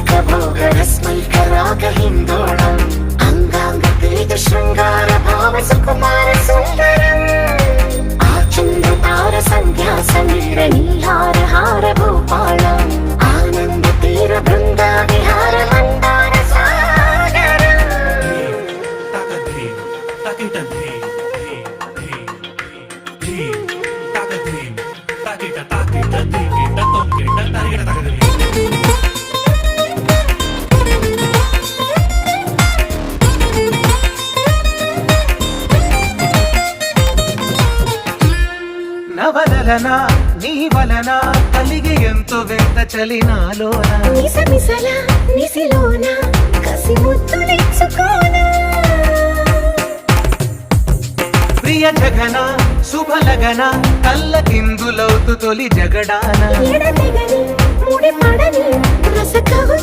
भोगरस्मैकरागहिन्दोळम् अङ्गाङ्गतेज शृङ्गार भाव सुकुमार सुन्दरम् आचन्द्रतार सन्ध्या समीर नीहार हार भूपालम् आनन्द तीर बृन्दा विहार मन्दार सागरम् నవలన నీ వలన కలిగి ఎంతో వింత చలి నాలోన మిసమిసల నిసిలోన కసి ముద్దులిచ్చుకోనా ప్రియ జగన శుభలగన కళ్ళకిందులవుతు తొలి జగడాన ఎడతెగని ముడి పడని రస